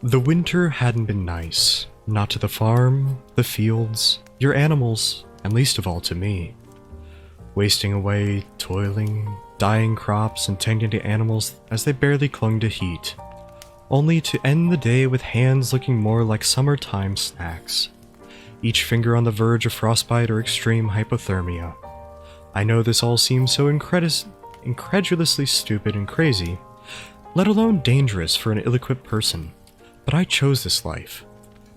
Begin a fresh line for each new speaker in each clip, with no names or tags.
The winter hadn't been nice. Not to the farm, the fields, your animals, and least of all to me. Wasting away, toiling, dying crops, and tending to animals as they barely clung to heat. Only to end the day with hands looking more like summertime snacks. Each finger on the verge of frostbite or extreme hypothermia. I know this all seems so incredulously stupid and crazy, let alone dangerous for an ill-equipped person, but I chose this life.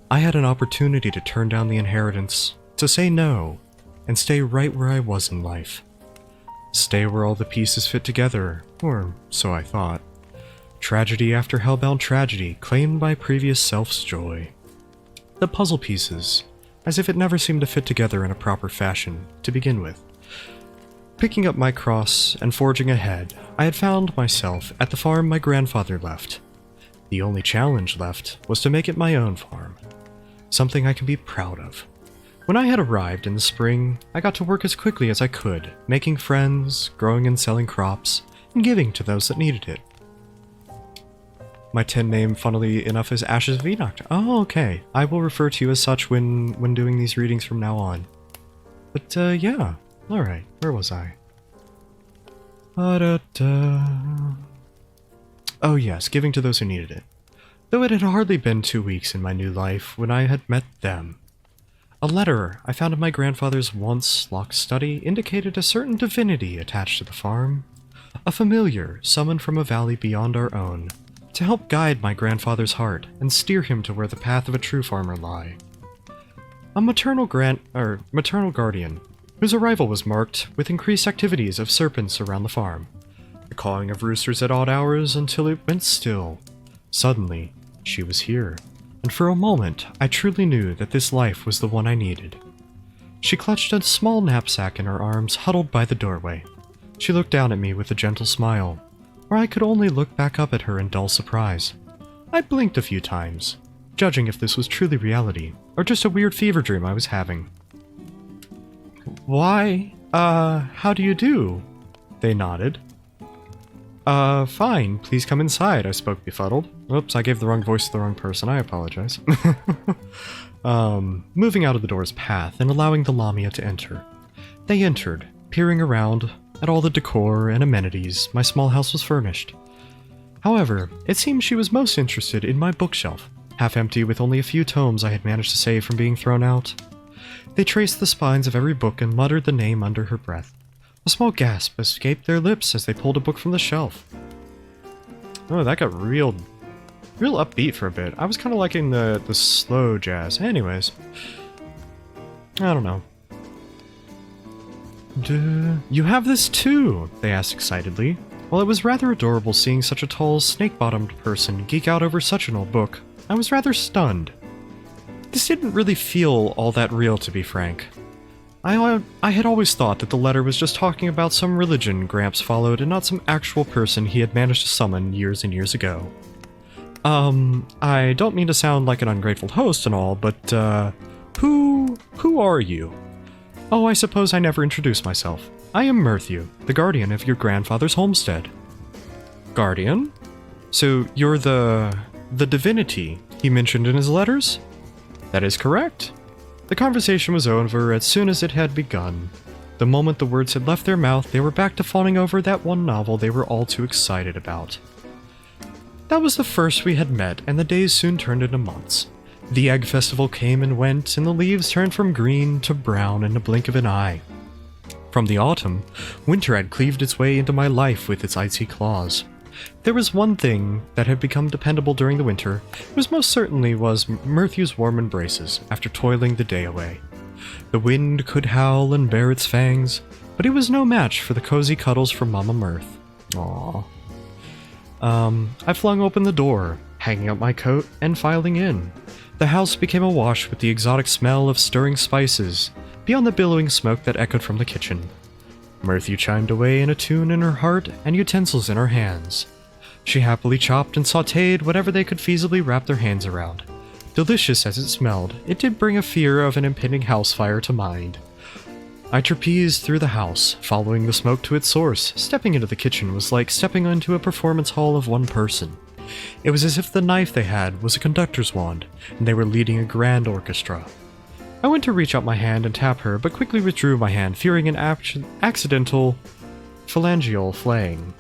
I had an opportunity to turn down the inheritance, to say no, and stay right where I was in life. Stay where all the pieces fit together, or so I thought. Tragedy after hellbound tragedy, claimed by previous self's joy. The puzzle pieces, as if it never seemed to fit together in a proper fashion, to begin with. Picking up my cross and forging ahead, I had found myself at the farm my grandfather left. The only challenge left was to make it my own farm. Something I can be proud of. When I had arrived in the spring, I got to work as quickly as I could, making friends, growing and selling crops, and giving to those that needed it. My 10 name, funnily enough, is Ashes of Enoch. Oh, okay. I will refer to you as such when doing these readings from now on. But, yeah. Alright, where was I? Oh yes, giving to those who needed it. Though it had hardly been 2 weeks in my new life when I had met them. A letter I found in my grandfather's once locked study indicated a certain divinity attached to the farm. A familiar summoned from a valley beyond our own, to help guide my grandfather's heart and steer him to where the path of a true farmer lie. A maternal guardian, whose arrival was marked with increased activities of serpents around the farm, the cawing of roosters at odd hours until it went still. Suddenly, she was here, and for a moment I truly knew that this life was the one I needed. She clutched a small knapsack in her arms, huddled by the doorway. She looked down at me with a gentle smile, or I could only look back up at her in dull surprise. I blinked a few times, judging if this was truly reality, or just a weird fever dream I was having. Why, how do you do? They nodded. Fine, please come inside, I spoke befuddled. Oops, I gave the wrong voice to the wrong person, I apologize. Moving out of the door's path and allowing the Lamia to enter. They entered, peering around at all the decor and amenities my small house was furnished. However, it seemed she was most interested in my bookshelf, half empty with only a few tomes I had managed to save from being thrown out. They traced the spines of every book and muttered the name under her breath. A small gasp escaped their lips as they pulled a book from the shelf. Oh, that got real upbeat for a bit. I was kind of liking the slow jazz. Anyways, I don't know. You have this too? They asked excitedly. While it was rather adorable seeing such a tall, snake-bottomed person geek out over such an old book, I was rather stunned. This didn't really feel all that real, to be frank. I had always thought that the letter was just talking about some religion Gramps followed and not some actual person he had managed to summon years and years ago. I don't mean to sound like an ungrateful host and all, but, who are you? Oh, I suppose I never introduced myself. I am Merthew, the guardian of your grandfather's homestead. Guardian? So you're the divinity he mentioned in his letters? That is correct. The conversation was over as soon as it had begun. The moment the words had left their mouth, they were back to fawning over that one novel they were all too excited about. That was the first we had met, and the days soon turned into months. The Egg Festival came and went, and the leaves turned from green to brown in the blink of an eye. From the autumn, winter had cleaved its way into my life with its icy claws. There was one thing that had become dependable during the winter, which most certainly was Merthew's warm embraces after toiling the day away. The wind could howl and bare its fangs, but it was no match for the cozy cuddles from Mama Mirth. Aww. I flung open the door, hanging up my coat, and filing in. The house became awash with the exotic smell of stirring spices, beyond the billowing smoke that echoed from the kitchen. Merthew chimed away in a tune in her heart and utensils in her hands. She happily chopped and sautéed whatever they could feasibly wrap their hands around. Delicious as it smelled, it did bring a fear of an impending house fire to mind. I trapezed through the house, following the smoke to its source. Stepping into the kitchen was like stepping into a performance hall of one person. It was as if the knife they had was a conductor's wand, and they were leading a grand orchestra. I went to reach out my hand and tap her, but quickly withdrew my hand, fearing an accidental phalangeal flaying.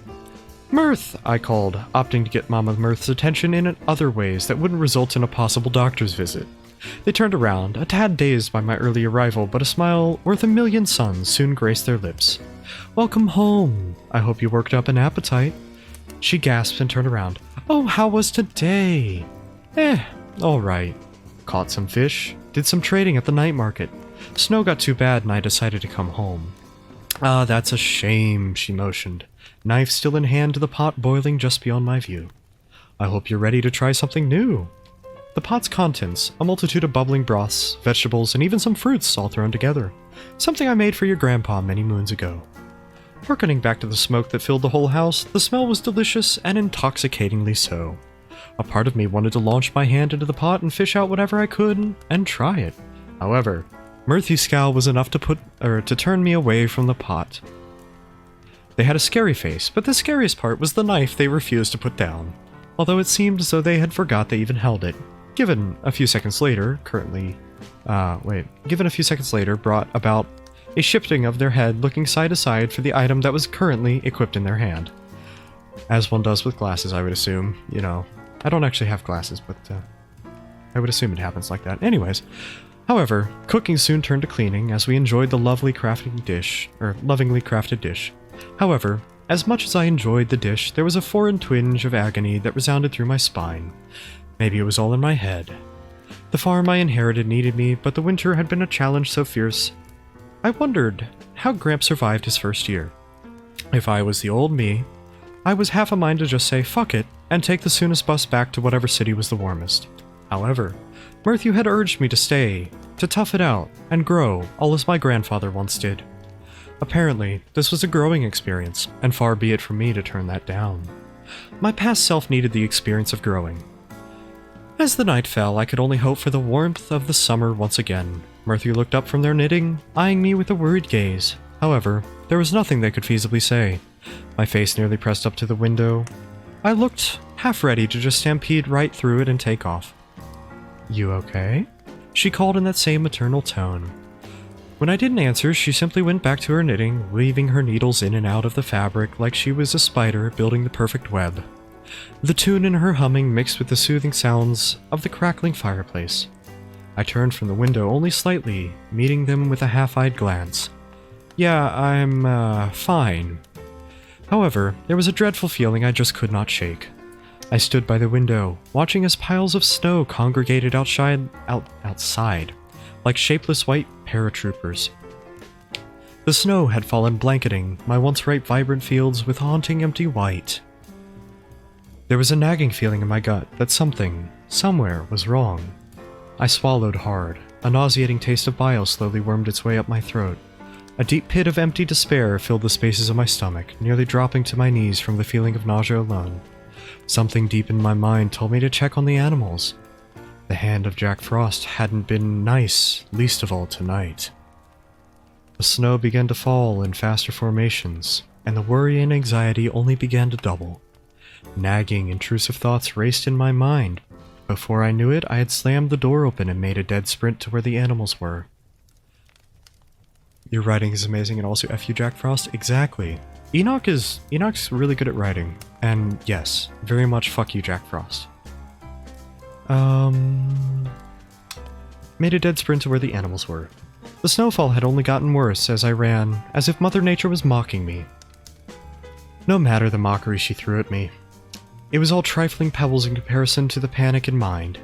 "Mirth!" I called, opting to get Mama Mirth's attention in other ways that wouldn't result in a possible doctor's visit. They turned around, a tad dazed by my early arrival, but a smile worth a million suns soon graced their lips. "Welcome home. I hope you worked up an appetite." She gasped and turned around. "Oh, how was today?" Alright. Caught some fish, did some trading at the night market. Snow got too bad and I decided to come home." "Ah, that's a shame," she motioned, knife still in hand to the pot boiling just beyond my view. "I hope you're ready to try something new." The pot's contents, a multitude of bubbling broths, vegetables, and even some fruits all thrown together. Something I made for your grandpa many moons ago. Harkening back to the smoke that filled the whole house, the smell was delicious and intoxicatingly so. A part of me wanted to launch my hand into the pot and fish out whatever I could and try it. However, Murthy's scowl was enough to turn me away from the pot. They had a scary face, but the scariest part was the knife they refused to put down, although it seemed as though they had forgot they even held it. Given a few seconds later, brought about a shifting of their head looking side to side for the item that was currently equipped in their hand. As one does with glasses, I would assume. You know, I don't actually have glasses, but I would assume it happens like that. Anyways, however, cooking soon turned to cleaning as we enjoyed the lovingly crafted dish. However, as much as I enjoyed the dish, there was a foreign twinge of agony that resounded through my spine. Maybe it was all in my head. The farm I inherited needed me, but the winter had been a challenge so fierce. I wondered how Gramp survived his first year. If I was the old me, I was half a mind to just say fuck it and take the soonest bus back to whatever city was the warmest. However, Murthy had urged me to stay, to tough it out, and grow, all as my grandfather once did. Apparently, this was a growing experience, and far be it from me to turn that down. My past self needed the experience of growing. As the night fell, I could only hope for the warmth of the summer once again. Murthy looked up from their knitting, eyeing me with a worried gaze. However, there was nothing they could feasibly say. My face nearly pressed up to the window. I looked half ready to just stampede right through it and take off. "You okay?" she called in that same maternal tone. When I didn't answer, she simply went back to her knitting, weaving her needles in and out of the fabric like she was a spider building the perfect web. The tune in her humming mixed with the soothing sounds of the crackling fireplace. I turned from the window only slightly, meeting them with a half-eyed glance. "Yeah, I'm, fine." However, there was a dreadful feeling I just could not shake. I stood by the window, watching as piles of snow congregated outside, like shapeless white paratroopers. The snow had fallen blanketing my once ripe vibrant fields with haunting empty white. There was a nagging feeling in my gut that something, somewhere, was wrong. I swallowed hard. A nauseating taste of bile slowly wormed its way up my throat. A deep pit of empty despair filled the spaces of my stomach, nearly dropping to my knees from the feeling of nausea alone. Something deep in my mind told me to check on the animals. The hand of Jack Frost hadn't been nice, least of all tonight. The snow began to fall in faster formations, and the worry and anxiety only began to double. Nagging, intrusive thoughts raced in my mind. Before I knew it, I had slammed the door open and made a dead sprint to where the animals were. "Your writing is amazing, and also F you, Jack Frost." Exactly. Enoch's really good at writing. And yes, very much fuck you, Jack Frost. Made a dead sprint to where the animals were. The snowfall had only gotten worse as I ran, as if Mother Nature was mocking me. No matter the mockery she threw at me. It was all trifling pebbles in comparison to the panic in mind.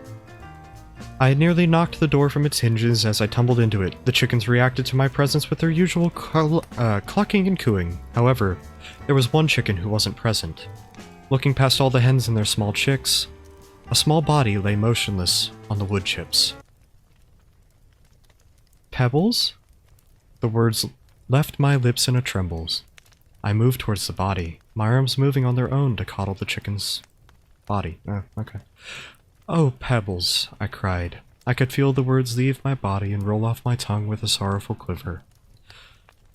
I had nearly knocked the door from its hinges as I tumbled into it. The chickens reacted to my presence with their usual clucking and cooing. However, there was one chicken who wasn't present. Looking past all the hens and their small chicks, a small body lay motionless on the wood chips. "Pebbles?" The words left my lips in a trembles. I moved towards the body, my arms moving on their own to coddle the chicken's body. Okay. "Oh, Pebbles," I cried. I could feel the words leave my body and roll off my tongue with a sorrowful quiver.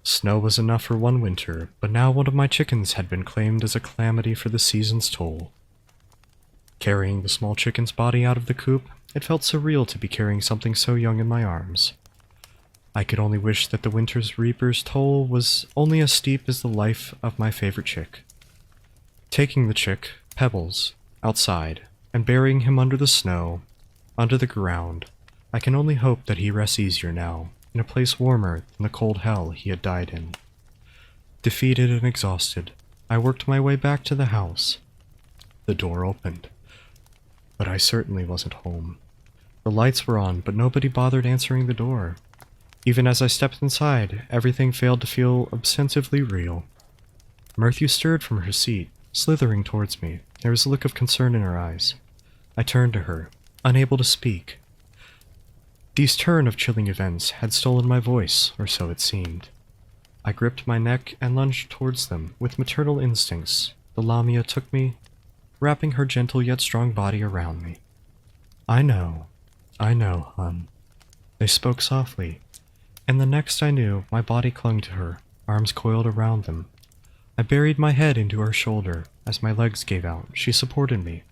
Snow was enough for one winter, but now one of my chickens had been claimed as a calamity for the season's toll. Carrying the small chicken's body out of the coop, it felt surreal to be carrying something so young in my arms. I could only wish that the winter's reaper's toll was only as steep as the life of my favorite chick. Taking the chick, Pebbles, outside, and burying him under the snow, under the ground, I can only hope that he rests easier now, in a place warmer than the cold hell he had died in. Defeated and exhausted, I worked my way back to the house. The door opened, but I certainly wasn't home. The lights were on, but nobody bothered answering the door. Even as I stepped inside, everything failed to feel obsessively real. Murthy stirred from her seat, slithering towards me. There was a look of concern in her eyes. I turned to her, unable to speak. These turn of chilling events had stolen my voice, or so it seemed. I gripped my neck and lunged towards them. With maternal instincts, the Lamia took me, wrapping her gentle yet strong body around me. I know, hun. They spoke softly, and the next I knew, my body clung to her, arms coiled around them. I buried my head into her shoulder. As my legs gave out, she supported me.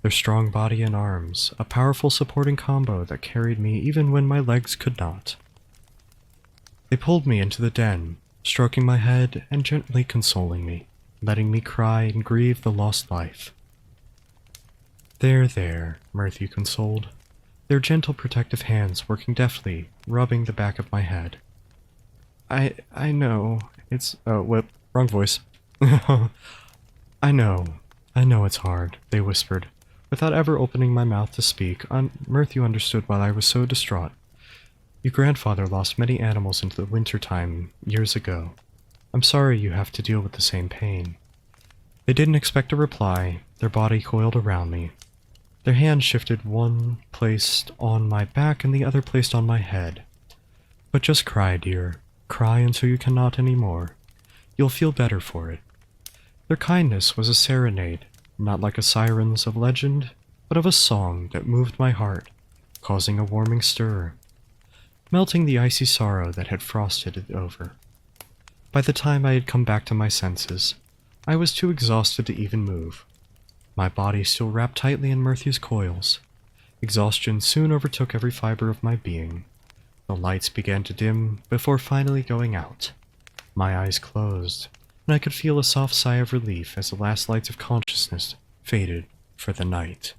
Their strong body and arms, a powerful supporting combo that carried me even when my legs could not. They pulled me into the den, stroking my head and gently consoling me, letting me cry and grieve the lost life. There, Murthy consoled, their gentle protective hands working deftly, rubbing the back of my head. I know, it's— oh, whoop, wrong voice. I know it's hard, they whispered. Without ever opening my mouth to speak, Murthy understood why I was so distraught. Your grandfather lost many animals into the winter time years ago. I'm sorry you have to deal with the same pain. They didn't expect a reply, their body coiled around me. Their hands shifted, one placed on my back and the other placed on my head. But just cry, dear. Cry until you cannot anymore. You'll feel better for it. Their kindness was a serenade, not like a siren's of legend, but of a song that moved my heart, causing a warming stir, melting the icy sorrow that had frosted it over. By the time I had come back to my senses, I was too exhausted to even move. My body still wrapped tightly in Murthy's coils. Exhaustion soon overtook every fiber of my being. The lights began to dim before finally going out. My eyes closed, and I could feel a soft sigh of relief as the last lights of consciousness faded for the night.